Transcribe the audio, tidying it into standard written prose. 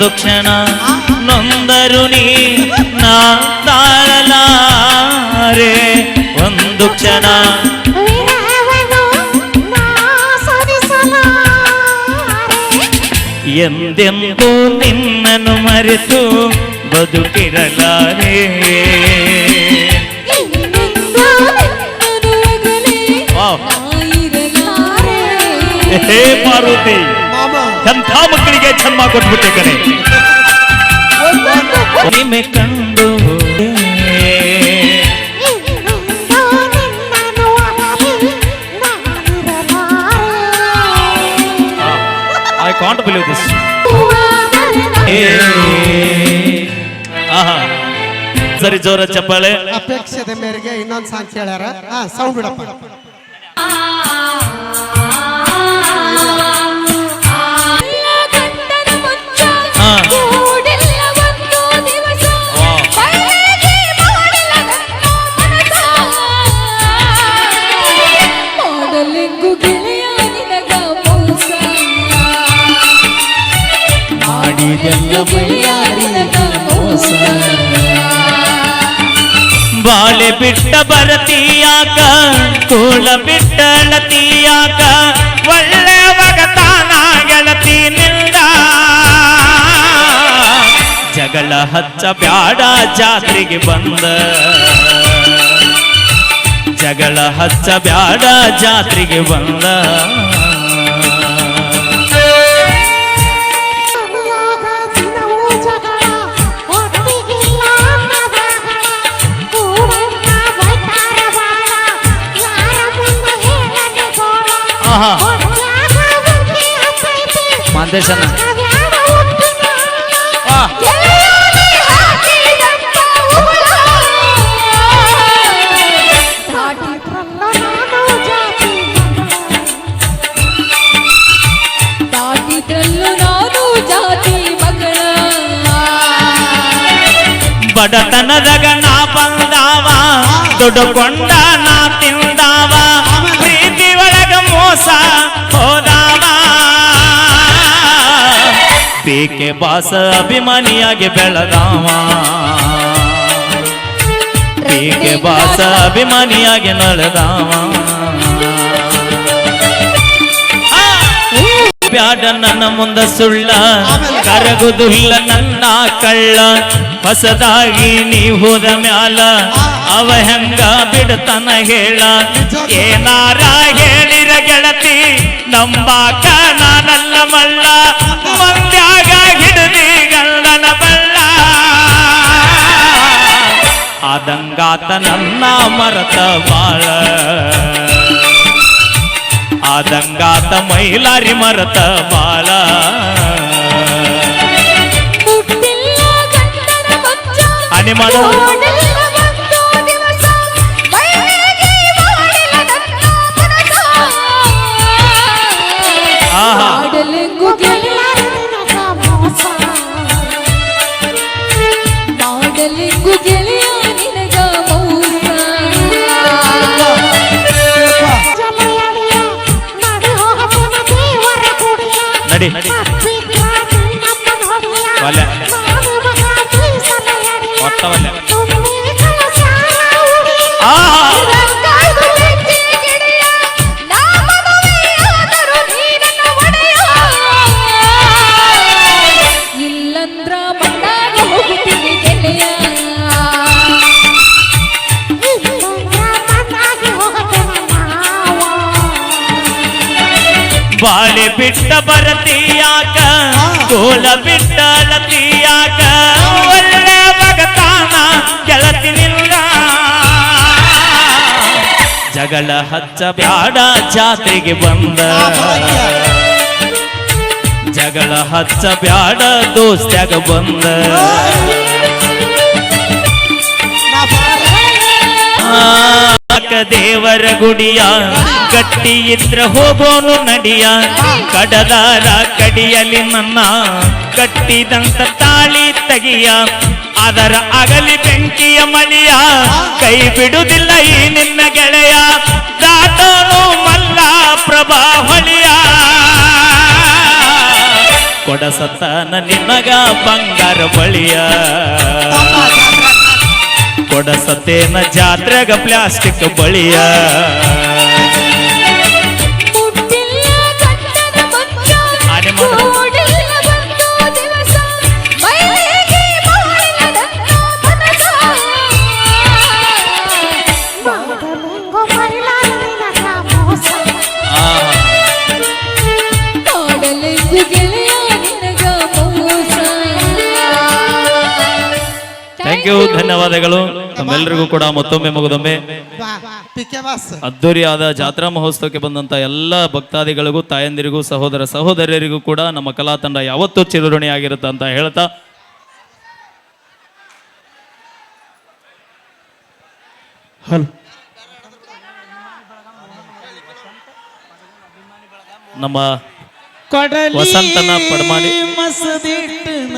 ಒಂದು ಕ್ಷಣ ನೊಂದರು ನೀ ನಾ ತಾಳಲಾರೆ ಒಂದು ಕ್ಷಣ ಎಂದೆಂದೂ ನಿನ್ನನ್ನು ಮರೆತು ಬದುಕಿರಲಾರೆ ಹೇ ಪಾರ್ವತಿ ಎಂಥ ಮಕ್ಕಳಿಗೆ ಜನ್ಮ ಕೊಟ್ಬಿಟ್ಟೆ ಕಣೆ ನಿಮೆ ಕಂಡು I can't believe this. ಸರಿ ಜೋರ ಚಪ್ಪಾಳೆ ಅಪೇಕ್ಷೆದ ಮೇರೆಗೆ ಇನ್ನೊಂದು ಸಾಂಗ್ ಕೇಳ್ಯಾರ ಸೌಂಡ್ ಬಿಡಪ್ಪ ಬಾಳೆ ಬಿಟ್ಟ ಬರತೀಯಾಕ ಕೂಳ ಬಿಟ್ಟಳತೀಯಾಕ ಒಳ್ಳೆ ಒಗತಾನ ಗೆಳತಿ ನಿಂದ ಜಗಳ ಹಚ್ಚ ಬ್ಯಾಡ ಜಾತ್ರೆಗೆ ಬಂದ ಜಗಳ ಹಚ್ಚ ಬ್ಯಾಡ ಜಾತ್ರೆಗೆ ಬಂದ ಮಾಂತೇಶನ ಬಡತನದಾಗ ನಾ ಬಂದಾವ ದುಡ್ಕೊಂಡ ನಾ ತಿಂದಾವ ಪ್ರೀತಿ ಒಳಗ ಮೋಸ ಹೋದಾವ ಬೇಕೆ ಬಾಸ ಅಭಿಮಾನಿಯಾಗಿ ಬೆಳೆದಾವ ಬೇಕೆ ಬಾಸ ಅಭಿಮಾನಿಯಾಗಿ ನಡೆದಾವ ಬ್ಯಾಡ ನನ್ನ ಮುಂದ ಸುಳ್ಳ ಕರಗುದಿಲ್ಲ ನನ್ನ ಕಳ್ಳ ಹೊಸದಾಗಿ ನೀ ಹೋದ ಮ್ಯಾಲ ಅವ ಹೆಂಗ ಬಿಡ್ತನ ಹೇಳ ಏನಾರ ಹೇಳಿರ ಗೆಳತಿ ನಂಬಾಕ ನಾನಲ್ಲ ಮಳ್ಳ ಮಂದ್ಯಾಗ ಹಿಡದಿ ಗಂಡನ ಬಳ್ಳ ಆದಂಗಾತ ನನ್ನ ಮರತ ಬಾಳ ಆದಂಗಾತ ಮೈಲಾರಿ ಮರತ ಬಾಳ ಹನಿ ಮಾಡು ನಡಿ ಒಲ್ಲೆ ಒಟ್ಟವಲ್ಲೆ ಬಾಳೆ ಬಿಟ್ಟ ಬರತೀಯಾಕ ಕೋಲ ಬಿಟ್ಟಳತೀಯಾಕ ಒಳ್ಳೆ ಬಗತಾನ ಗೆಳತಿ ನಿಲ್ಲ ಜಗಳ ಹಚ್ಚ ಬ್ಯಾಡ ಜಾತ್ರೆಗೆ ಬಂದ ಜಗಳ ಹಚ್ಚ ಬ್ಯಾಡ ದೋಸ್ತ್ಯಾಗ ಬಂದ ದೇವರ ಗುಡಿಯ ಗಟ್ಟಿ ಇದ್ರ ಹೋಗೋನು ನಡಿಯ ಕಡದಾರ ಕಡಿಯಲಿ ನನ್ನ ಕಟ್ಟಿದಂತ ತಾಳಿ ತಗಿಯ ಅದರ ಅಗಲಿ ಬೆಂಕಿಯ ಮಳಿಯ ಕೈ ಬಿಡುವುದಿಲ್ಲ ಈ ನಿನ್ನ ಗೆಳೆಯ ದಾಟೋನು ಮಲ್ಲ ಪ್ರಭಾ ಹೊಳಿಯ ಕೊಡಸತ್ತಾನ ನಿನ್ನಗ ಬಂಗಾರ ಬಳಿಯ ಕೊಡಸತ್ತೇನ ಜಾತ್ರೆಗ ಪ್ಲಾಸ್ಟಿಕ್ ಬಳಿಯ ಆನೆ ಮಾಡು. ಥ್ಯಾಂಕ್ ಯು, ಧನ್ಯವಾದಗಳು ತಮ್ಮೆಲ್ಲರಿಗೂ ಕೂಡ ಮತ್ತೊಮ್ಮೆ ಮಗದೊಮ್ಮೆ ಪಿಕೆ ಬಾಸ್ ಅದ್ದೂರಿಯಾದ ಜಾತ್ರಾ ಮಹೋತ್ಸವಕ್ಕೆ ಬಂದಂತ ಎಲ್ಲ ಭಕ್ತಾದಿಗಳಿಗೂ ತಾಯಂದಿರಿಗೂ ಸಹೋದರ ಸಹೋದರಿಯರಿಗೂ ಕೂಡ ನಮ್ಮ ಕಲಾ ತಂಡ ಯಾವತ್ತೂ ಚಿರಋಣಿಯಾಗಿರುತ್ತೆ ಅಂತ ಹೇಳ್ತಾ ನಮ್ಮ ವಸಂತನ ಪಡ್ಮಾಡಿ ಮಸದಿಟ್ಟನ